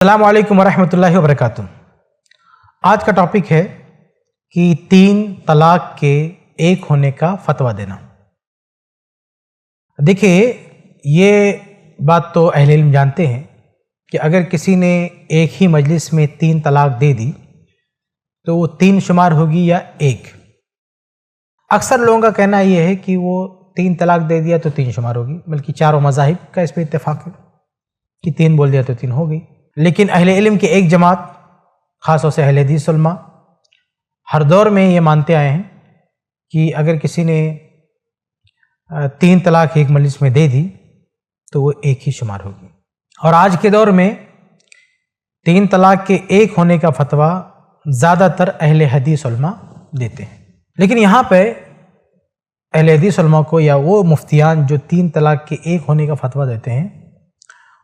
السلام علیکم ورحمۃ اللہ وبرکاتہ۔ آج کا ٹاپک ہے کہ 3 طلاق کے ایک ہونے کا فتویٰ دینا۔ دیکھیے، یہ بات تو اہل علم جانتے ہیں کہ اگر کسی نے ایک ہی مجلس میں 3 طلاق دے دی تو وہ 3 شمار ہوگی یا 1۔ اکثر لوگوں کا کہنا یہ ہے کہ وہ 3 طلاق دے دیا تو 3 شمار ہوگی، بلکہ چاروں مذاہب کا اس پہ اتفاق ہے کہ 3 بول دیا تو 3 ہو گئی۔ لیکن اہل علم کے ایک جماعت، خاص طور سے اہل حدیث علماء، ہر دور میں یہ مانتے آئے ہیں کہ اگر کسی نے 3 طلاق ایک مجلس میں دے دی تو وہ 1 ہی شمار ہوگی۔ اور آج کے دور میں 3 طلاق کے 1 ہونے کا فتویٰ زیادہ تر اہل حدیث علماء دیتے ہیں۔ لیکن یہاں پہ اہل حدیث علماء کو یا وہ مفتیان جو 3 طلاق کے 1 ہونے کا فتویٰ دیتے ہیں،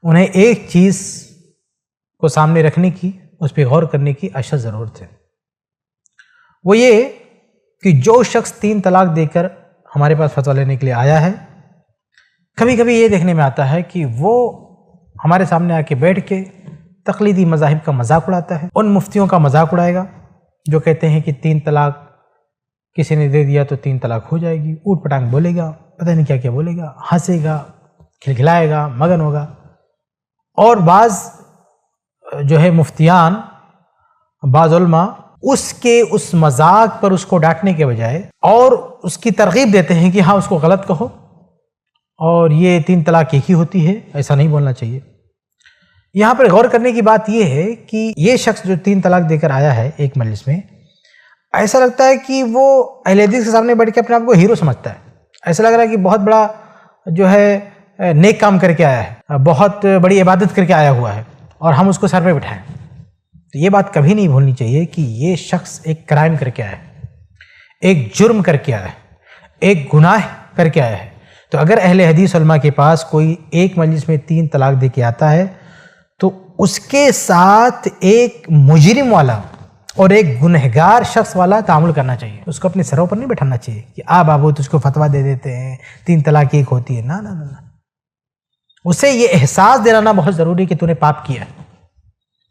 انہیں ایک چیز کو سامنے رکھنے کی، اس پہ غور کرنے کی اشد ضرورت ہے۔ وہ یہ کہ جو شخص 3 طلاق دے کر ہمارے پاس فتویٰ لینے کے لیے آیا ہے، کبھی کبھی یہ دیکھنے میں آتا ہے کہ وہ ہمارے سامنے آ کے بیٹھ کے تقلیدی مذاہب کا مذاق اڑاتا ہے، ان مفتیوں کا مذاق اڑائے گا جو کہتے ہیں کہ 3 طلاق کسی نے دے دیا تو 3 طلاق ہو جائے گی، اوٹ پٹانگ بولے گا، پتہ نہیں کیا کیا بولے گا، ہنسے گا، کھلکھلائے گا، مگن ہوگا۔ اور بعض جو ہے مفتیان، بعض علماء اس مذاق پر اس کو ڈانٹنے کے بجائے اور اس کی ترغیب دیتے ہیں کہ ہاں اس کو غلط کہو اور یہ 3 طلاق ایک ہی ہوتی ہے، ایسا نہیں بولنا چاہیے۔ یہاں پر غور کرنے کی بات یہ ہے کہ یہ شخص جو 3 طلاق دے کر آیا ہے ایک مجلس میں، ایسا لگتا ہے کہ وہ اہل حدیث کے سامنے بیٹھ کے اپنے آپ کو ہیرو سمجھتا ہے۔ ایسا لگ رہا ہے کہ بہت بڑا جو ہے نیک کام کر کے آیا ہے، بہت بڑی عبادت کر کے آیا ہوا ہے اور ہم اس کو سر پہ بٹھائیں۔ تو یہ بات کبھی نہیں بھولنی چاہیے کہ یہ شخص ایک کرائم کر کے آیا ہے، ایک جرم کر کے آیا ہے، ایک گناہ کر کے آیا ہے۔ تو اگر اہل حدیث علماء کے پاس کوئی ایک مجلس میں 3 طلاق دے کے آتا ہے تو اس کے ساتھ ایک مجرم والا اور ایک گنہگار شخص والا تعامل کرنا چاہیے۔ اس کو اپنے سروں پر نہیں بٹھانا چاہیے کہ بابو تو اس کو فتویٰ دے دیتے ہیں 3 طلاق ایک ہوتی ہے۔ نہ نہ نہ، اسے یہ احساس دلانا بہت ضروری ہے کہ تو نے پاپ کیا ہے۔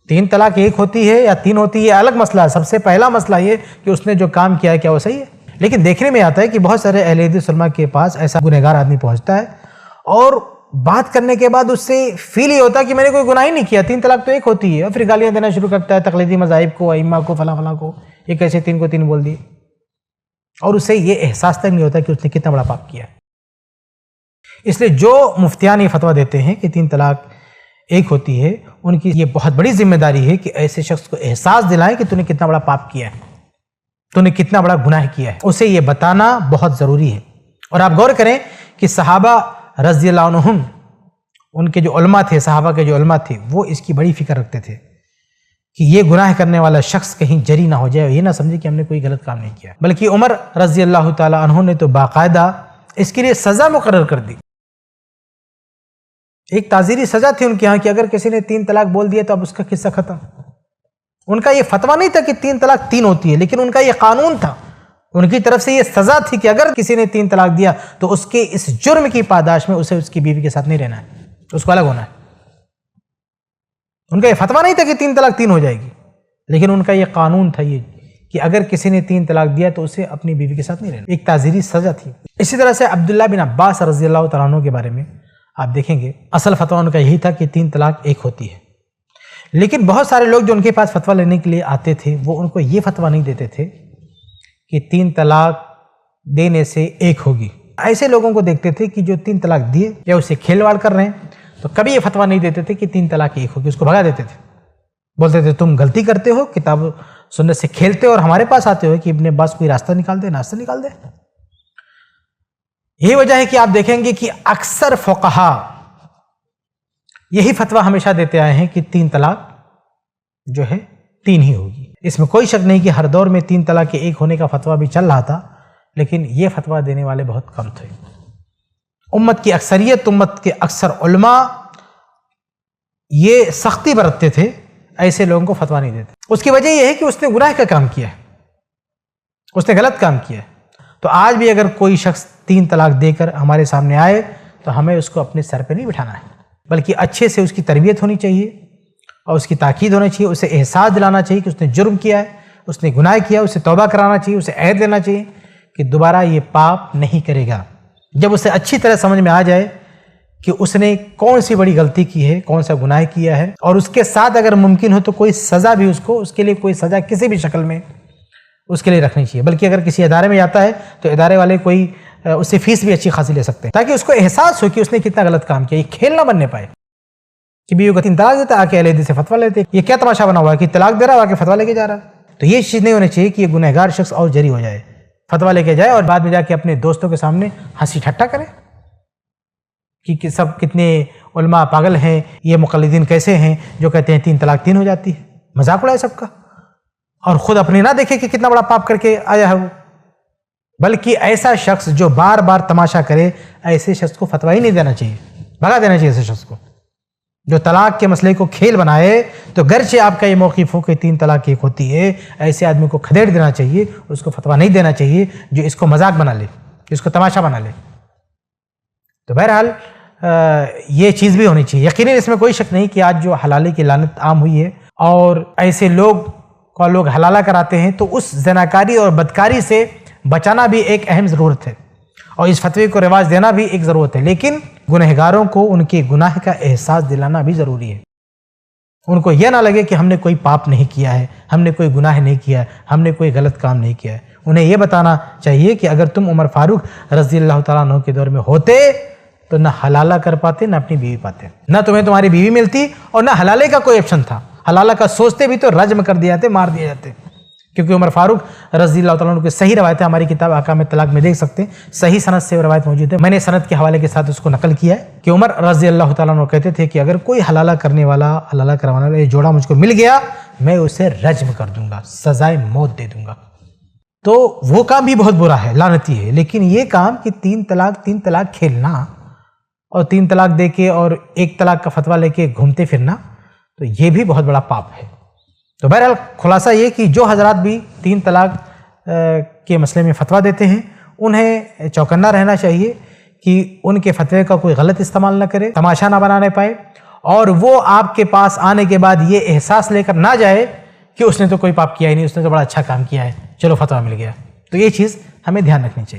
3 طلاق ایک ہوتی ہے یا 3 ہوتی ہے الگ مسئلہ ہے۔ سب سے پہلا مسئلہ یہ کہ اس نے جو کام کیا ہے کیا وہ صحیح ہے۔ لیکن دیکھنے میں آتا ہے کہ بہت سارے اہل حدیث علماء کے پاس ایسا گنہگار آدمی پہنچتا ہے اور بات کرنے کے بعد اس سے فیل ہی ہوتا ہے کہ میں نے کوئی گناہ ہی نہیں کیا، 3 طلاق تو ایک ہوتی ہے، اور پھر گالیاں دینا شروع کرتا ہے تقلیدی مذاہب کو، ائمہ کو، فلاں فلاں کو، یہ کیسے 3 کو 3 بول دیے، اور اسے یہ احساس تک نہیں ہوتا کہ اس نے کتنا بڑا پاپ کیا ہے۔ اس لیے جو مفتیان یہ فتویٰ دیتے ہیں کہ 3 طلاق ایک ہوتی ہے، ان کی یہ بہت بڑی ذمہ داری ہے کہ ایسے شخص کو احساس دلائیں کہ تو نے کتنا بڑا پاپ کیا ہے، تو نے کتنا بڑا گناہ کیا ہے۔ اسے یہ بتانا بہت ضروری ہے۔ اور آپ غور کریں کہ صحابہ رضی اللہ عنہم، ان کے جو علماء تھے، صحابہ کے جو علماء تھے، وہ اس کی بڑی فکر رکھتے تھے کہ یہ گناہ کرنے والا شخص کہیں جری نہ ہو جائے، یہ نہ سمجھے کہ ہم نے کوئی غلط کام نہیں کیا۔ بلکہ عمر رضی اللہ تعالی عنہ نے تو باقاعدہ اس کے لیے سزا مقرر کر دی، ایک تعزیری سزا تھی ان کے ہاں کہ اگر کسی نے 3 طلاق بول دیا تو اب اس کا قصہ ختم۔ ان کا یہ فتویٰ نہیں تھا کہ 3 طلاق 3 ہوتی ہے، لیکن ان کا یہ قانون تھا، ان کی طرف سے یہ سزا تھی کہ اگر کسی نے 3 طلاق دیا تو اس کے اس جرم کی پاداش میں اسے اس کی بیوی کے ساتھ نہیں رہنا ہے، اس کو الگ ہونا ہے۔ ان کا یہ فتویٰ نہیں تھا کہ 3 طلاق 3 ہو جائے گی، لیکن ان کا یہ قانون تھا یہ کہ اگر کسی نے 3 طلاق دیا تو اسے اپنی بیوی کے ساتھ نہیں رہنا، ایک تعزیری سزا تھی۔ اسی طرح سے عبداللہ بن عباس رضی اللہ تعالیٰ عنہ کے بارے میں آپ دیکھیں گے، اصل فتویٰ ان کا یہی تھا کہ 3 طلاق ایک ہوتی ہے، لیکن بہت سارے لوگ جو ان کے پاس فتویٰ لینے کے لیے آتے تھے وہ ان کو یہ فتویٰ نہیں دیتے تھے کہ 3 طلاق دینے سے ایک ہوگی۔ ایسے لوگوں کو دیکھتے تھے کہ جو 3 طلاق دیے یا اسے کھیل واڑ کر رہے ہیں، تو کبھی یہ فتویٰ نہیں دیتے تھے کہ 3 طلاق ایک ہوگی، اس کو بھگا دیتے تھے، بولتے تھے تم غلطی کرتے ہو، کتاب سنت سے کھیلتے ہو اور ہمارے پاس آتے ہو کہ ابن عباس کوئی راستہ نکال دے، ناستہ نکال دے۔ یہی وجہ ہے کہ آپ دیکھیں گے کہ اکثر فقہا یہی فتویٰ ہمیشہ دیتے آئے ہیں کہ 3 طلاق جو ہے 3 ہی ہوگی۔ اس میں کوئی شک نہیں کہ ہر دور میں 3 طلاق کے ایک ہونے کا فتویٰ بھی چل رہا تھا، لیکن یہ فتویٰ دینے والے بہت کم تھے۔ امت کی اکثریت، امت کے اکثر علماء یہ سختی برتتے تھے، ایسے لوگوں کو فتویٰ نہیں دیتے۔ اس کی وجہ یہ ہے کہ اس نے گناہ کا کام کیا ہے، اس نے غلط کام کیا ہے۔ تو آج بھی اگر کوئی شخص 3 طلاق دے کر ہمارے سامنے آئے تو ہمیں اس کو اپنے سر پہ نہیں بٹھانا ہے، بلکہ اچھے سے اس کی تربیت ہونی چاہیے، اور اس کی تاکید ہونا چاہیے، اسے احساس دلانا چاہیے کہ اس نے جرم کیا ہے، اس نے گناہ کیا، اسے توبہ کرانا چاہیے، اسے عہد لینا چاہیے کہ دوبارہ یہ پاپ نہیں کرے گا۔ جب اسے اچھی طرح سمجھ میں آ جائے کہ اس نے کون سی بڑی غلطی کی ہے، کون سا گناہ کیا ہے، اور اس کے ساتھ اگر ممکن ہو تو کوئی سزا بھی اس کے لیے کوئی سزا کسی بھی شکل میں اس کے لیے رکھنی چاہیے، بلکہ اگر کسی ادارے میں جاتا ہے تو ادارے والے کوئی اس سے فیس بھی اچھی خاصی لے سکتے ہیں، تاکہ اس کو احساس ہو کہ اس نے کتنا غلط کام کیا، یہ کھیل نہ بننے پائے کہ بیوی کو 3 طلاق دیتا آ کے اہل حدیث سے فتویٰ لیتے، یہ کیا تماشا بنا ہوا ہے کہ طلاق دے رہا ہے آ کے فتویٰ لے کے جا رہا ہے۔ تو یہ چیز نہیں ہونی چاہیے کہ یہ گنہگار شخص اور جری ہو جائے، فتویٰ لے کے جائے اور بعد میں جا کے اپنے دوستوں کے سامنے ہنسی ٹھٹا کرے کہ سب کتنے علماء پاگل ہیں، یہ مقلدین کیسے ہیں جو کہتے ہیں 3 طلاق 3 ہو جاتی ہے، مذاق اڑائے سب کا، اور خود اپنے نہ دیکھے کہ کتنا بڑا پاپ کر کے آیا ہے وہ۔ بلکہ ایسا شخص جو بار بار تماشا کرے، ایسے شخص کو فتویٰ ہی نہیں دینا چاہیے، بھگا دینا چاہیے ایسے شخص کو۔ جو طلاق کے مسئلے کو کھیل بنائے تو گرچہ آپ کا یہ موقف ہو کہ 3 طلاق 1 ہوتی ہے، ایسے آدمی کو کھدیڑ دینا چاہیے، اس کو فتویٰ نہیں دینا چاہیے جو اس کو مذاق بنا لے، اس کو تماشا بنا لے۔ تو بہرحال یہ چیز بھی ہونی چاہیے۔ یقیناً اس میں کوئی شک نہیں کہ آج جو حلالے کی لعنت عام ہوئی ہے اور ایسے لوگ حلالہ کراتے ہیں، تو اس زناکاری اور بدکاری سے بچانا بھی ایک اہم ضرورت ہے، اور اس فتوے کو رواج دینا بھی ایک ضرورت ہے، لیکن گنہگاروں کو ان کے گناہ کا احساس دلانا بھی ضروری ہے۔ ان کو یہ نہ لگے کہ ہم نے کوئی پاپ نہیں کیا ہے، ہم نے کوئی گناہ نہیں کیا ہے، ہم نے کوئی غلط کام نہیں کیا ہے۔ انہیں یہ بتانا چاہیے کہ اگر تم عمر فاروق رضی اللہ تعالیٰ عنہ کے دور میں ہوتے تو نہ حلالہ کر پاتے، نہ اپنی بیوی پاتے، نہ تمہیں تمہاری بیوی ملتی، اور نہ حلالے کا کوئی آپشن تھا۔ حلالہ کا سوچتے بھی تو رجم کر دیا جاتے، مار دیے جاتے، کیونکہ عمر فاروق رضی اللہ تعالیٰ عنہ کی صحیح روایتیں ہماری کتاب احکام طلاق میں دیکھ سکتے ہیں، صحیح سند سے روایت موجود ہے، میں نے سند کے حوالے کے ساتھ اس کو نقل کیا ہے کہ عمر رضی اللہ تعالیٰ عنہ کہتے تھے کہ اگر کوئی حلالہ کرنے والا، حلالہ کروانے والا یہ جوڑا مجھ کو مل گیا، میں اسے رجم کر دوں گا، سزائے موت دے دوں گا۔ تو وہ کام بھی بہت برا ہے، لعنتی ہے، لیکن یہ کام کہ 3 طلاق کھیلنا اور 3 طلاق دے کے اور 1 طلاق کا فتویٰ لے کے گھومتے پھرنا، تو یہ بھی بہت بڑا پاپ ہے۔ تو بہرحال خلاصہ یہ کہ جو حضرات بھی 3 طلاق کے مسئلے میں فتویٰ دیتے ہیں، انہیں چوکنا رہنا چاہیے کہ ان کے فتوے کا کوئی غلط استعمال نہ کرے، تماشا نہ بنانے پائے، اور وہ آپ کے پاس آنے کے بعد یہ احساس لے کر نہ جائے کہ اس نے تو کوئی پاپ کیا ہی نہیں، اس نے تو بڑا اچھا کام کیا ہے، چلو فتویٰ مل گیا۔ تو یہ چیز ہمیں دھیان رکھنی چاہیے۔